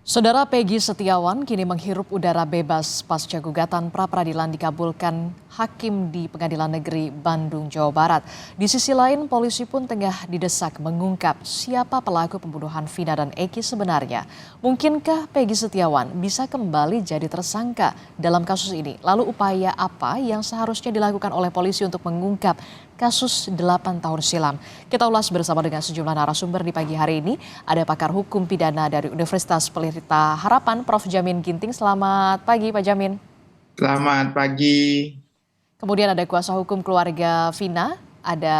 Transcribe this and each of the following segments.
Saudara Peggy Setiawan kini menghirup udara bebas pasca gugatan pra-peradilan dikabulkan Hakim di Pengadilan Negeri Bandung, Jawa Barat. Di sisi lain, polisi pun tengah didesak mengungkap siapa pelaku pembunuhan Vina dan Eki sebenarnya. Mungkinkah Peggy Setiawan bisa kembali jadi tersangka dalam kasus ini? Lalu upaya apa yang seharusnya dilakukan oleh polisi untuk mengungkap kasus 8 tahun silam? Kita ulas bersama dengan sejumlah narasumber di pagi hari ini. Ada pakar hukum pidana dari Universitas Pelita Harapan, Prof. Jamin Ginting. Selamat pagi, Pak Jamin. Selamat pagi. Kemudian ada kuasa hukum keluarga Vina, ada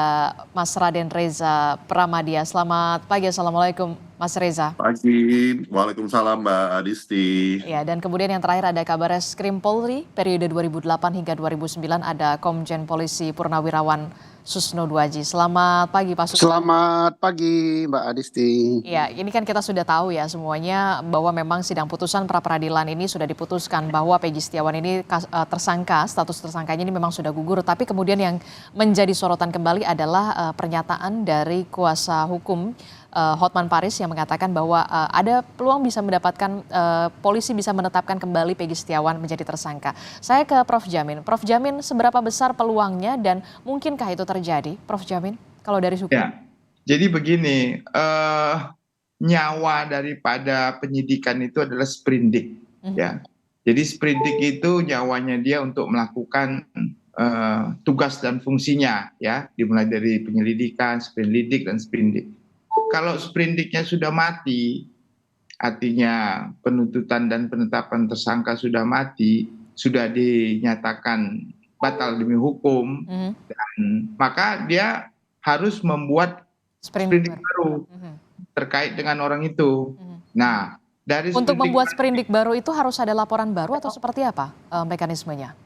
Mas Raden Reza Pramadia. Selamat pagi, Assalamualaikum Mas Reza. Pagi, Waalaikumsalam Mbak Adisti. Ya, dan kemudian yang terakhir ada Kabareskrim Polri periode 2008 hingga 2009 ada Komjen Polisi Purnawirawan Susno Duaji. Selamat pagi Pak Susno. Selamat pagi Mbak Adisti. Ya, ini kan kita sudah tahu ya semuanya bahwa memang sidang putusan pra-peradilan ini sudah diputuskan bahwa Peggy Setiawan ini tersangka, status tersangkanya ini memang sudah gugur. Tapi kemudian yang menjadi sorotan kembali adalah pernyataan dari kuasa hukum Hotman Paris yang mengatakan bahwa ada peluang bisa mendapatkan polisi bisa menetapkan kembali Peggy Setiawan menjadi tersangka. Saya ke Prof. Jamin. Prof. Jamin, seberapa besar peluangnya dan mungkinkah itu terjadi, Prof. Jamin? Kalau dari hukum. Ya, jadi begini, nyawa daripada penyidikan itu adalah sprindik, ya. Jadi sprindik itu nyawanya dia untuk melakukan tugas dan fungsinya, ya, dimulai dari penyelidikan, sprindik dan sprindik. Kalau sprindiknya sudah mati, artinya penuntutan dan penetapan tersangka sudah mati, sudah dinyatakan batal demi hukum, dan maka dia harus membuat sprindik baru terkait dengan orang itu. Nah, dari untuk membuat sprindik baru itu harus ada laporan baru atau seperti apa mekanismenya?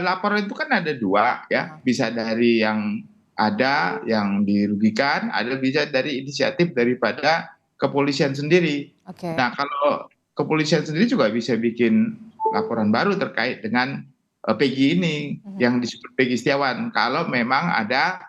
Laporan itu kan ada dua, ya, bisa dari yang ada yang dirugikan, ada bisa dari inisiatif daripada kepolisian sendiri. Nah, kalau kepolisian sendiri juga bisa bikin laporan baru terkait dengan Peggy ini yang disebut Peggy Setiawan. Kalau memang ada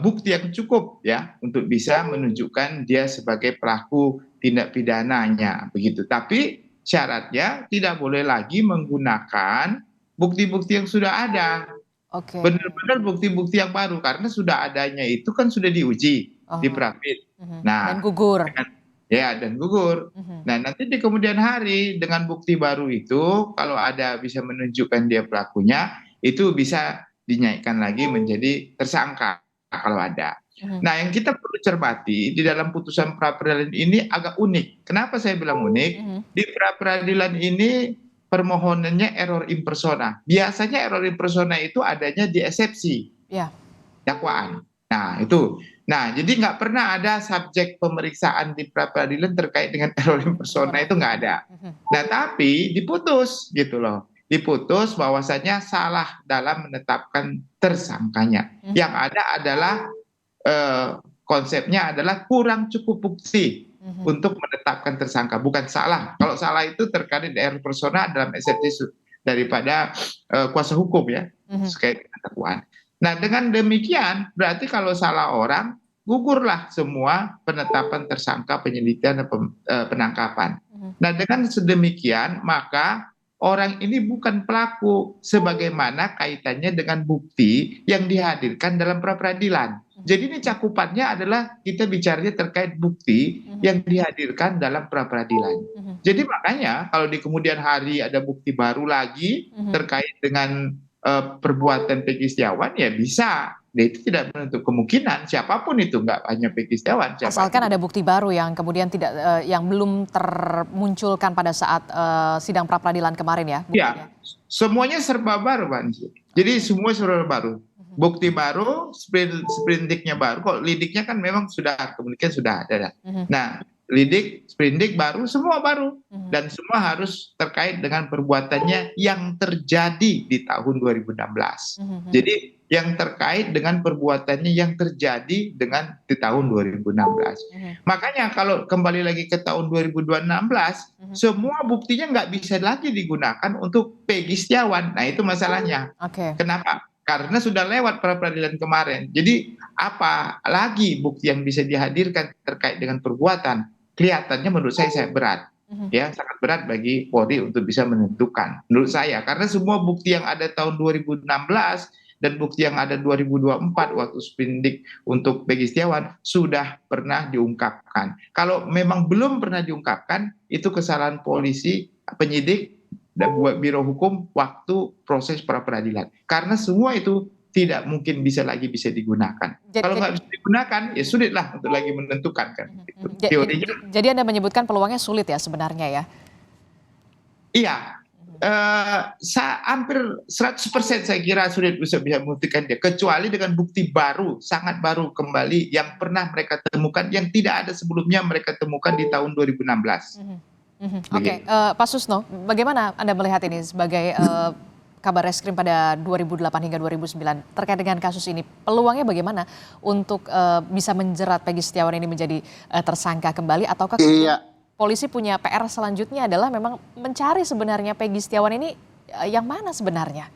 bukti yang cukup, ya, untuk bisa menunjukkan dia sebagai pelaku tindak pidananya, begitu. Tapi syaratnya tidak boleh lagi menggunakan bukti-bukti yang sudah ada. Benar-benar bukti-bukti yang baru, karena sudah adanya itu kan sudah diuji di Prapit. Nah, dan gugur. Dan gugur. Nah, nanti di kemudian hari dengan bukti baru itu, kalau ada bisa menunjukkan dia pelakunya, itu bisa dinaikkan lagi menjadi tersangka kalau ada. Nah, yang kita perlu cermati di dalam putusan pra-peradilan ini agak unik. Kenapa saya bilang unik? Di pra-peradilan ini permohonannya error in persona. Biasanya error in persona itu adanya di eksepsi dakwaan. Nah, itu. Nah, jadi nggak pernah ada subjek pemeriksaan di pra-peradilan terkait dengan error in persona, itu nggak ada. Nah, tapi diputus gitu loh. Diputus bahwasanya salah dalam menetapkan tersangkanya. Yang ada adalah konsepnya adalah kurang cukup bukti untuk menetapkan tersangka, bukan salah. Kalau salah itu terkait error persona dalam eksepsi daripada kuasa hukum, ya, terkait dengan dakwaan. Nah, dengan demikian berarti kalau salah orang, gugurlah semua penetapan tersangka, penyelidikan, dan penangkapan. Nah, dengan sedemikian maka orang ini bukan pelaku sebagaimana kaitannya dengan bukti yang dihadirkan dalam pra-peradilan. Jadi ini cakupannya adalah kita bicaranya terkait bukti yang dihadirkan dalam pra-peradilan. Jadi makanya kalau di kemudian hari ada bukti baru lagi terkait dengan perbuatan Peggy Setiawan, ya bisa. Dia itu tidak menutup kemungkinan siapapun itu, nggak hanya Peggy Setiawan. Asalkan ada bukti baru yang kemudian tidak yang belum termunculkan pada saat sidang pra-peradilan kemarin, ya. Ya, semuanya serba baru, Pak. Jadi semua serba baru. Bukti baru, sprindiknya baru. Kok lidiknya kan memang sudah kemungkinan sudah ada. Nah, lidik, sprindik baru, semua baru. Dan semua harus terkait dengan perbuatannya yang terjadi di tahun 2016. Jadi yang terkait dengan perbuatannya yang terjadi di tahun 2016. Makanya kalau kembali lagi ke tahun 2016, semua buktinya nggak bisa lagi digunakan untuk Peggy Setiawan. Nah, itu masalahnya. Kenapa? Karena sudah lewat pra-peradilan kemarin. Jadi apa lagi bukti yang bisa dihadirkan terkait dengan perbuatan? Kelihatannya menurut saya berat. Ya, sangat berat bagi Polri untuk bisa menentukan menurut saya, karena semua bukti yang ada tahun 2016 dan bukti yang ada 2024 waktu sprindik untuk Peggy Setiawan sudah pernah diungkapkan. Kalau memang belum pernah diungkapkan, itu kesalahan polisi, penyidik dan buat biro hukum waktu proses pra peradilan, karena semua itu tidak mungkin bisa digunakan. Kalau nggak bisa digunakan, ya sulitlah untuk lagi menentukan kan. Itu teorinya. Jadi Anda menyebutkan peluangnya sulit ya sebenarnya ya? Iya, hampir 100% saya kira sulit bisa membuktikan dia, kecuali dengan bukti baru, sangat baru kembali yang pernah mereka temukan, yang tidak ada sebelumnya mereka temukan di tahun 2016. Oke, Pak Susno, bagaimana Anda melihat ini sebagai Kabar Reskrim pada 2008 hingga 2009 terkait dengan kasus ini? Peluangnya bagaimana untuk bisa menjerat Peggy Setiawan ini menjadi tersangka kembali, ataukah polisi punya PR selanjutnya adalah memang mencari sebenarnya Peggy Setiawan ini yang mana sebenarnya?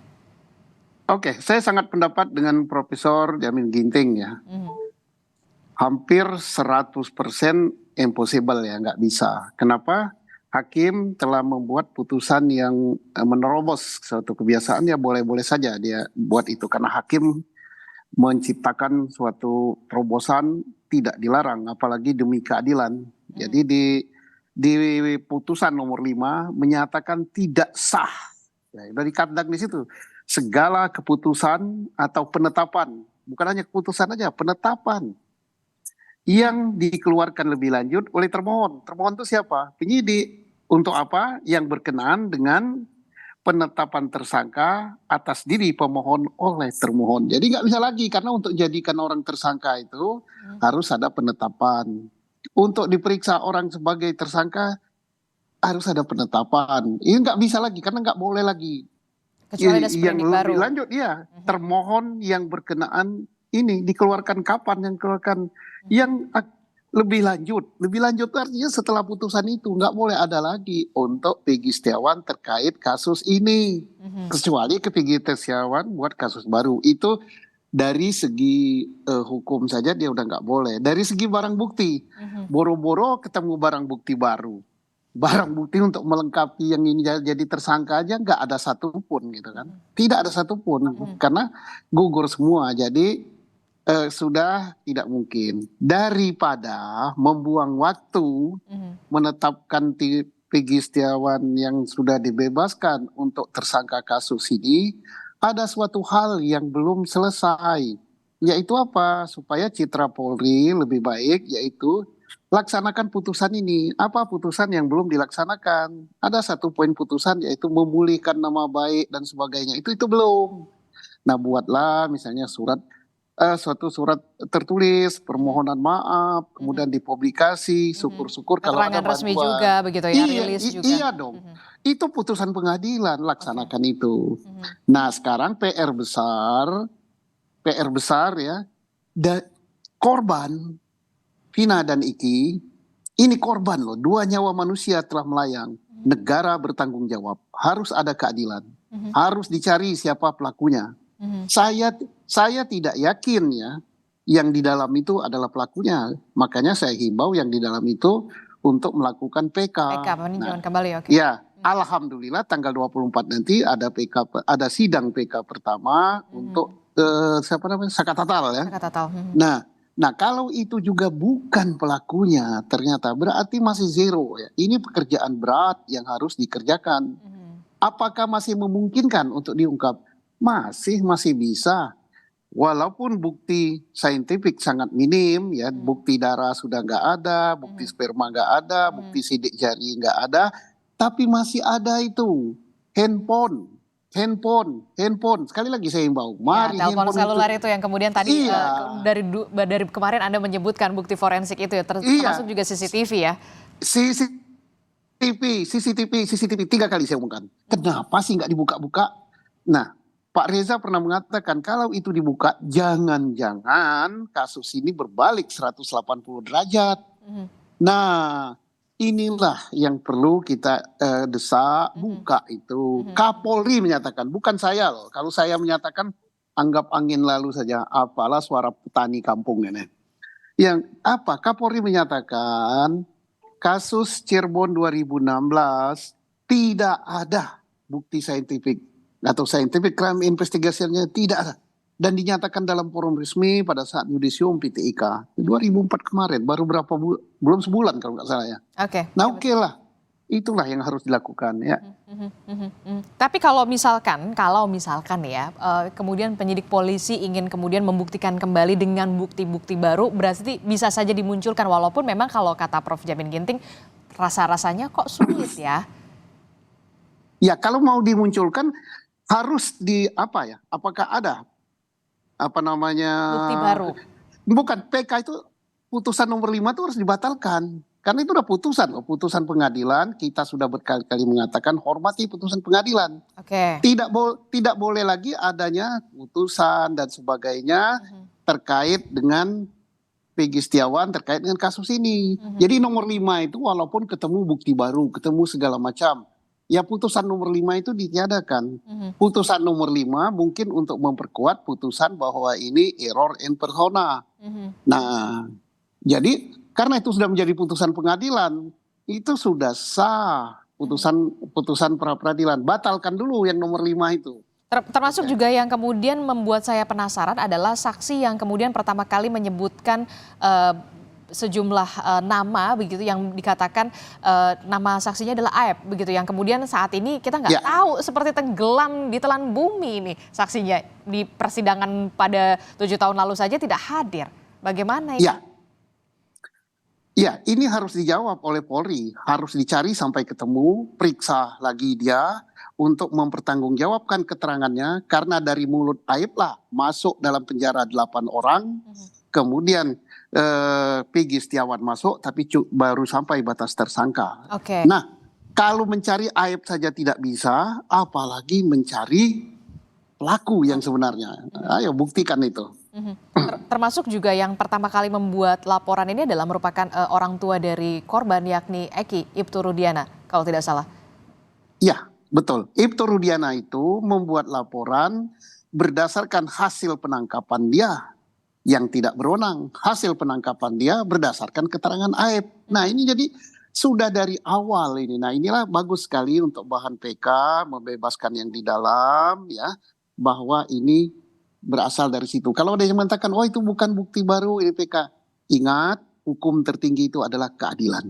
Oke, saya sangat pendapat dengan Profesor Jamin Ginting ya. Hampir 100% impossible ya, nggak bisa. Kenapa? Hakim telah membuat putusan yang menerobos suatu kebiasaan, ya boleh-boleh saja dia buat itu. Karena hakim menciptakan suatu terobosan tidak dilarang, apalagi demi keadilan. Jadi di putusan nomor 5 menyatakan tidak sah. Ya, dari kandang di situ. Segala keputusan atau penetapan, bukan hanya keputusan aja, penetapan yang dikeluarkan lebih lanjut oleh termohon. Termohon itu siapa? Penyidik. Untuk apa? Yang berkenaan dengan penetapan tersangka atas diri pemohon oleh termohon. Jadi nggak bisa lagi, karena untuk jadikan orang tersangka itu harus ada penetapan. Untuk diperiksa orang sebagai tersangka harus ada penetapan. Ini nggak bisa lagi, karena nggak boleh lagi. Kecuali ada Yang sprindik baru. lebih lanjut ya, termohon yang berkenaan ini dikeluarkan kapan, yang keluarkan yang lebih lanjut itu artinya setelah putusan itu nggak boleh ada lagi untuk Peggy Setiawan terkait kasus ini, kecuali ke Peggy Setiawan buat kasus baru. Itu dari segi hukum saja dia udah nggak boleh. Dari segi barang bukti, boro-boro ketemu barang bukti baru, barang bukti untuk melengkapi yang ini jadi tersangka aja nggak ada satupun gitu kan, tidak ada satupun karena gugur semua. Jadi sudah tidak mungkin. Daripada membuang waktu menetapkan Peggy Setiawan yang sudah dibebaskan untuk tersangka kasus ini, ada suatu hal yang belum selesai, yaitu apa? Supaya citra Polri lebih baik, yaitu laksanakan putusan ini. Apa putusan yang belum dilaksanakan? Ada satu poin putusan, yaitu memulihkan nama baik dan sebagainya. Itu belum. Nah, buatlah misalnya suatu surat tertulis permohonan maaf, kemudian dipublikasi, syukur-syukur kalau ada Keterangan resmi bantuan. juga begitu ya, rilis juga. Iya dong. Itu putusan pengadilan, laksanakan itu. Nah, sekarang PR besar ya. Korban Vina dan Iki ini korban loh, 2 nyawa manusia telah melayang. Negara bertanggung jawab, harus ada keadilan. Harus dicari siapa pelakunya. Saya tidak yakin ya yang di dalam itu adalah pelakunya. Makanya saya himbau yang di dalam itu untuk melakukan PK. Peninjauan kembali, oke. Ya, alhamdulillah tanggal 24 nanti ada PK, ada sidang PK pertama untuk siapa namanya? Sakatatal ya. Sakatatal. Nah, kalau itu juga bukan pelakunya, ternyata berarti masih zero ya. Ini pekerjaan berat yang harus dikerjakan. Apakah masih memungkinkan untuk diungkap? Masih bisa. Walaupun bukti saintifik sangat minim ya, bukti darah sudah nggak ada, bukti sperma nggak ada, bukti sidik jari nggak ada, tapi masih ada itu handphone. Sekali lagi saya himbau, mari ya, telepon selular itu yang kemudian tadi dari kemarin Anda menyebutkan bukti forensik itu ya, termasuk juga CCTV ya. CCTV 3 kali saya omongkan. Kenapa sih nggak dibuka-buka? Nah, Pak Reza pernah mengatakan kalau itu dibuka, jangan-jangan kasus ini berbalik 180 derajat. Nah, inilah yang perlu kita desak, buka itu. Kapolri menyatakan, bukan saya loh. Kalau saya menyatakan, anggap angin lalu saja. Apalah suara petani kampung ini. Yang apa? Kapolri menyatakan kasus Cirebon 2016 tidak ada bukti saintifik atau scientific crime investigation-nya tidak ada. Dan dinyatakan dalam forum resmi pada saat yudisium PTIK 2004 kemarin, baru belum sebulan kalau nggak salah ya. Oke. Nah oke lah, itulah yang harus dilakukan ya. Tapi kalau misalkan ya, kemudian penyidik polisi ingin kemudian membuktikan kembali dengan bukti-bukti baru, berarti bisa saja dimunculkan, walaupun memang kalau kata Prof. Jamin Ginting, rasa-rasanya kok sulit ya. Ya kalau mau dimunculkan harus apakah ada Bukti baru. bukan PK itu putusan nomor 5 itu harus dibatalkan. Karena itu udah putusan pengadilan, kita sudah berkali-kali mengatakan hormati putusan pengadilan. Oke. Tidak boleh lagi adanya putusan dan sebagainya terkait dengan Peggy Setiawan terkait dengan kasus ini. Jadi nomor 5 itu walaupun ketemu bukti baru, ketemu segala macam, ya putusan nomor 5 itu ditiadakan. Putusan nomor 5 mungkin untuk memperkuat putusan bahwa ini error in persona. Nah, jadi karena itu sudah menjadi putusan pengadilan, itu sudah sah putusan pra peradilan. Batalkan dulu yang nomor 5 itu. Termasuk juga yang kemudian membuat saya penasaran adalah saksi yang kemudian pertama kali menyebutkan sejumlah nama begitu yang dikatakan nama saksinya adalah Aep begitu, yang kemudian saat ini kita nggak tahu seperti tenggelam di telan bumi ini saksinya, di persidangan pada 7 tahun lalu saja tidak hadir. Bagaimana ini? Ya, ini harus dijawab oleh Polri, harus dicari sampai ketemu, periksa lagi dia untuk mempertanggungjawabkan keterangannya, karena dari mulut Aep lah masuk dalam penjara 8 orang, kemudian Peggy Setiawan masuk tapi baru sampai batas tersangka. Nah, kalau mencari Aep saja tidak bisa, apalagi mencari pelaku yang sebenarnya. Ayo buktikan itu. Termasuk juga yang pertama kali membuat laporan ini adalah merupakan orang tua dari korban, yakni Eki Ibtu Rudiana kalau tidak salah. Ya, betul. Ibtu Rudiana itu membuat laporan berdasarkan hasil penangkapan dia yang tidak berwenang. Hasil penangkapan dia berdasarkan keterangan Aep. Nah ini jadi sudah dari awal ini. Nah inilah bagus sekali untuk bahan PK, membebaskan yang di dalam ya, bahwa ini berasal dari situ. Kalau ada yang mengatakan, oh itu bukan bukti baru ini PK. Ingat, hukum tertinggi itu adalah keadilan.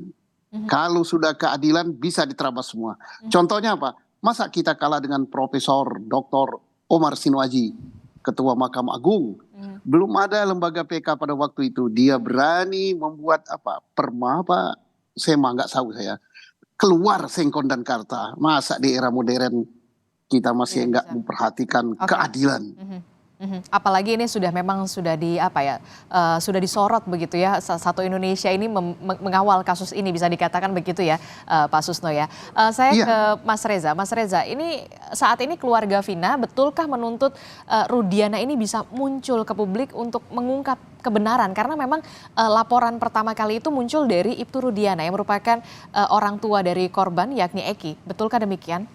Kalau sudah keadilan bisa diterabas semua. Contohnya apa? Masa kita kalah dengan Profesor Dr. Omar Sinuaji, Ketua Mahkamah Agung. Belum ada lembaga PK pada waktu itu. Dia berani membuat SEMA nggak tahu saya. Keluar Sengkon dan Karta. Masa di era modern kita masih nggak memperhatikan keadilan. Apalagi ini memang sudah sudah disorot begitu ya, satu Indonesia ini mengawal kasus ini, bisa dikatakan begitu ya Pak Susno ya. Saya ke Mas Reza. Mas Reza, ini saat ini keluarga Vina betulkah menuntut Rudiana ini bisa muncul ke publik untuk mengungkap kebenaran, karena memang laporan pertama kali itu muncul dari Ibtu Rudiana yang merupakan orang tua dari korban yakni Eki. Betulkah demikian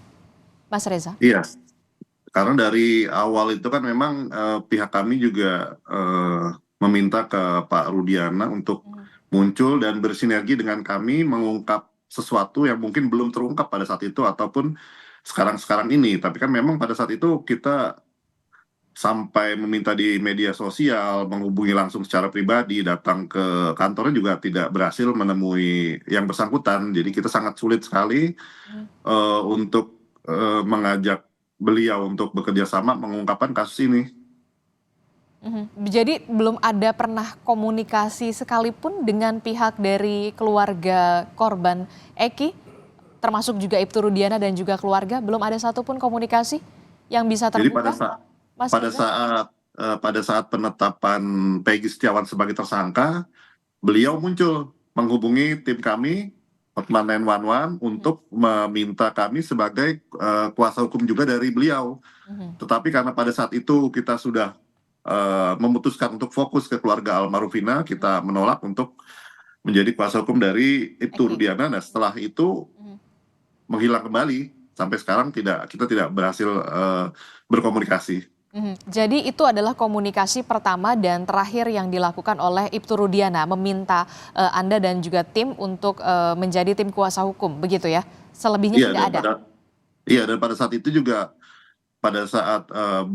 Mas Reza? Iya. Karena dari awal itu kan memang pihak kami juga meminta ke Pak Rudiana untuk muncul dan bersinergi dengan kami mengungkap sesuatu yang mungkin belum terungkap pada saat itu ataupun sekarang ini. Tapi kan memang pada saat itu kita sampai meminta di media sosial, menghubungi langsung secara pribadi, datang ke kantornya juga tidak berhasil menemui yang bersangkutan. Jadi kita sangat sulit sekali untuk mengajak beliau untuk bekerja sama mengungkapkan kasus ini. Jadi belum ada pernah komunikasi sekalipun dengan pihak dari keluarga korban Eki, termasuk juga Ibtu Rudiana dan juga keluarga, belum ada satupun komunikasi yang bisa terbuka? Jadi pada saat penetapan Peggy Setiawan sebagai tersangka, beliau muncul menghubungi tim kami Hotline 911 untuk meminta kami sebagai kuasa hukum juga dari beliau. Tetapi karena pada saat itu kita sudah memutuskan untuk fokus ke keluarga almarhum Vina, kita menolak untuk menjadi kuasa hukum dari Ibtu Rudiana. Nah setelah itu menghilang kembali, sampai sekarang kita tidak berhasil berkomunikasi. Jadi itu adalah komunikasi pertama dan terakhir yang dilakukan oleh Ibtu Rudiana, meminta Anda dan juga tim untuk menjadi tim kuasa hukum, begitu ya? Selebihnya Iya, tidak ada? dan pada saat itu juga, pada saat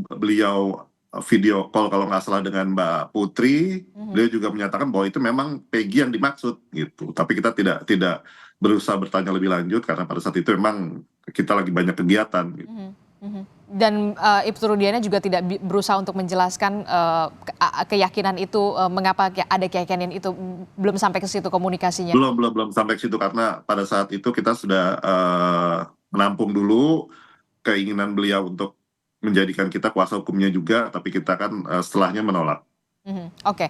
beliau video call kalau nggak salah dengan Mbak Putri, beliau juga menyatakan bahwa itu memang Peggy yang dimaksud gitu. Tapi kita tidak berusaha bertanya lebih lanjut karena pada saat itu memang kita lagi banyak kegiatan gitu. Dan Ibtu Rudiana juga tidak berusaha untuk menjelaskan keyakinan itu, mengapa ada keyakinan itu, belum sampai ke situ komunikasinya? Belum sampai ke situ karena pada saat itu kita sudah menampung dulu keinginan beliau untuk menjadikan kita kuasa hukumnya juga, tapi kita kan setelahnya menolak. Oke,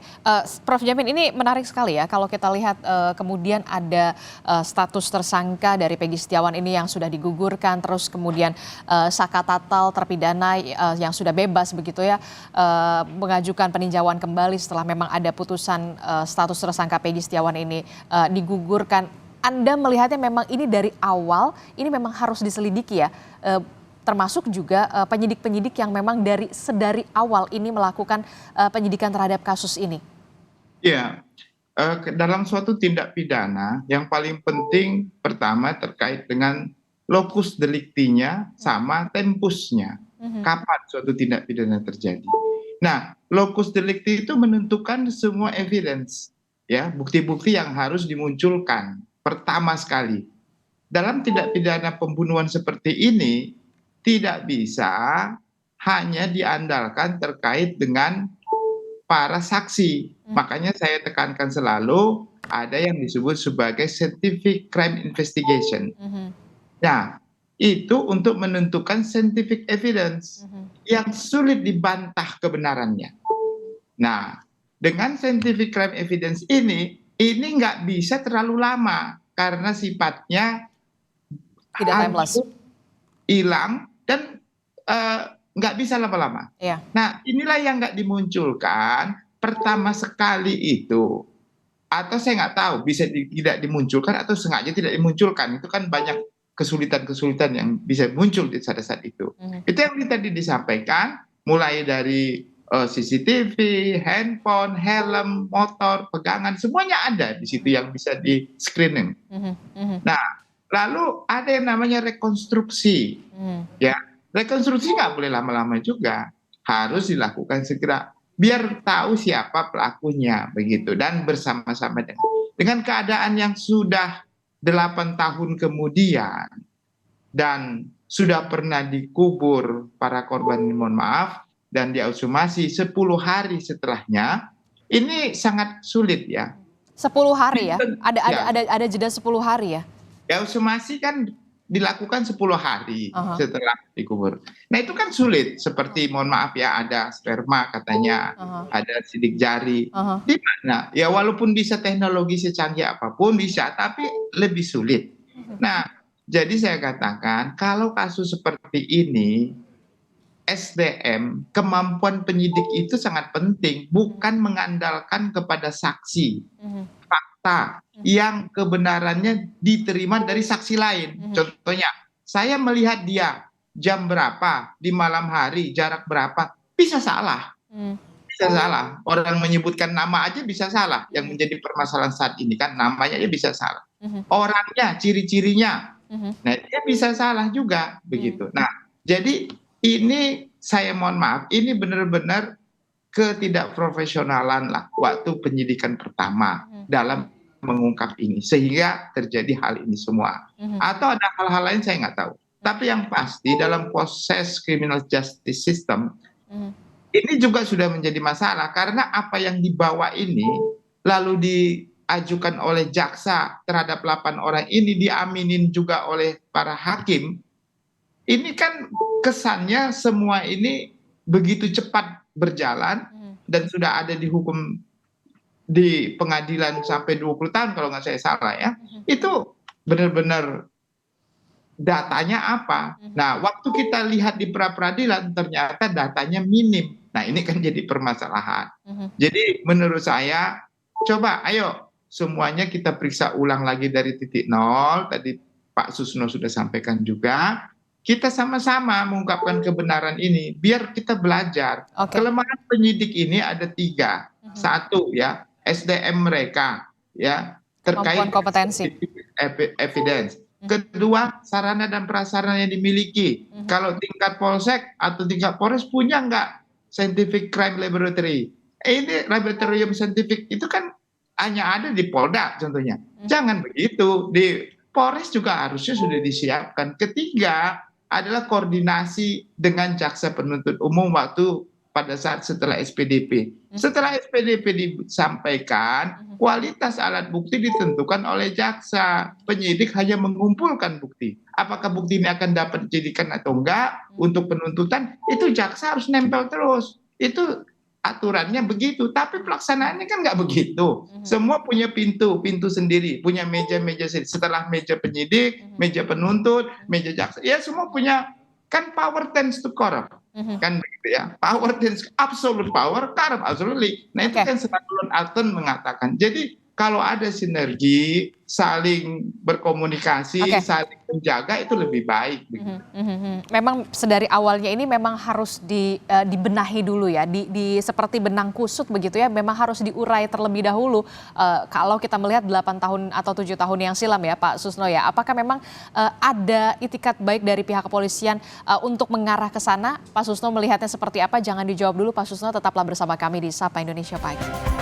Prof. Jamin, ini menarik sekali ya kalau kita lihat kemudian ada status tersangka dari Peggy Setiawan ini yang sudah digugurkan, terus kemudian Saka Tatal terpidana yang sudah bebas begitu ya, mengajukan peninjauan kembali setelah memang ada putusan status tersangka Peggy Setiawan ini digugurkan. Anda melihatnya memang ini dari awal ini memang harus diselidiki ya, termasuk juga penyidik-penyidik yang memang sedari awal ini melakukan penyidikan terhadap kasus ini. Ya, dalam suatu tindak pidana yang paling penting pertama terkait dengan lokus deliktinya sama tempusnya. Kapan suatu tindak pidana terjadi. Nah, lokus delikti itu menentukan semua evidence, ya, bukti-bukti yang harus dimunculkan pertama sekali. Dalam tindak pidana pembunuhan seperti ini, tidak bisa hanya diandalkan terkait dengan para saksi. Makanya saya tekankan selalu ada yang disebut sebagai scientific crime investigation. Nah, itu untuk menentukan scientific evidence yang sulit dibantah kebenarannya. Nah, dengan scientific crime evidence ini nggak bisa terlalu lama karena sifatnya Tidak timeless. hilang dan nggak bisa lama-lama. Nah, inilah yang nggak dimunculkan pertama sekali itu, atau saya nggak tahu bisa tidak dimunculkan atau sengaja tidak dimunculkan. Itu kan banyak kesulitan-kesulitan yang bisa muncul di saat-saat itu. Itu yang tadi disampaikan, mulai dari CCTV, handphone, helm, motor, pegangan, semuanya ada di situ yang bisa di screening. Nah, lalu ada yang namanya rekonstruksi, ya. Rekonstruksi nggak boleh lama-lama juga, harus dilakukan segera biar tahu siapa pelakunya begitu, dan bersama-sama dengan keadaan yang sudah 8 tahun kemudian dan sudah pernah dikubur para korban, mohon maaf, dan diekshumasi 10 hari setelahnya, ini sangat sulit ya. 10 hari ya? Ada jeda 10 hari ya? Ekshumasi kan dilakukan 10 hari setelah dikubur. Nah, itu kan sulit, seperti mohon maaf ya, ada sperma katanya, ada sidik jari. Di mana? Ya walaupun bisa teknologi secanggih apapun bisa, tapi lebih sulit. Nah, jadi saya katakan kalau kasus seperti ini, SDM, kemampuan penyidik itu sangat penting, bukan mengandalkan kepada saksi, fakta yang kebenarannya diterima dari saksi lain. Contohnya, saya melihat dia jam berapa, di malam hari, jarak berapa, bisa salah. Bisa salah. Orang menyebutkan nama aja bisa salah. Yang menjadi permasalahan saat ini kan namanya aja bisa salah. Orangnya, ciri-cirinya, nah dia bisa salah juga begitu. Nah, jadi ini saya mohon maaf, ini benar-benar ketidakprofesionalan lah waktu penyidikan pertama dalam mengungkap ini sehingga terjadi hal ini semua. Atau ada hal-hal lain saya nggak tahu. Tapi yang pasti dalam proses criminal justice system ini juga sudah menjadi masalah karena apa yang dibawa ini lalu diajukan oleh jaksa terhadap 8 orang ini diaminin juga oleh para hakim. Ini kan kesannya semua ini begitu cepat berjalan dan sudah ada dihukum di pengadilan sampai 20 tahun kalau nggak saya salah ya. Itu benar-benar datanya apa? Nah, waktu kita lihat di pra-peradilan ternyata datanya minim. Nah, ini kan jadi permasalahan. Jadi menurut saya coba ayo semuanya kita periksa ulang lagi dari titik nol. Tadi Pak Susno sudah sampaikan juga. kita sama-sama mengungkapkan kebenaran ini, biar kita belajar. Oke. Kelemahan penyidik ini ada 3. Satu ya, SDM mereka ya terkait Kemampuan kompetensi. evidence. Kedua, sarana dan prasarana yang dimiliki. Kalau tingkat polsek atau tingkat polres punya nggak scientific crime laboratory? Ini laboratorium scientific itu kan hanya ada di Polda contohnya. Jangan begitu, di Polres juga harusnya sudah disiapkan. Ketiga adalah koordinasi dengan jaksa penuntut umum waktu pada saat setelah SPDP. Setelah SPDP disampaikan, kualitas alat bukti ditentukan oleh jaksa. Penyidik hanya mengumpulkan bukti. Apakah bukti ini akan dapat dijadikan atau enggak untuk penuntutan, itu jaksa harus nempel terus. Itu aturannya begitu, tapi pelaksanaannya kan nggak begitu. Semua punya pintu sendiri, punya meja-meja sendiri. Setelah meja penyidik, meja penuntut, meja jaksa, ya semua punya, kan power tends to corrupt, kan begitu ya. Power tends, absolute power, corrupt absolutely. Nah itu kan Stanley Alton mengatakan. Jadi kalau ada sinergi, saling berkomunikasi, saling menjaga, itu lebih baik. Memang sedari awalnya ini memang harus dibenahi dulu ya, seperti benang kusut begitu ya, memang harus diurai terlebih dahulu. Kalau kita melihat 8 tahun atau 7 tahun yang silam ya Pak Susno ya, apakah memang ada itikat baik dari pihak kepolisian untuk mengarah ke sana? Pak Susno melihatnya seperti apa? Jangan dijawab dulu Pak Susno, tetaplah bersama kami di Sapa Indonesia Pagi.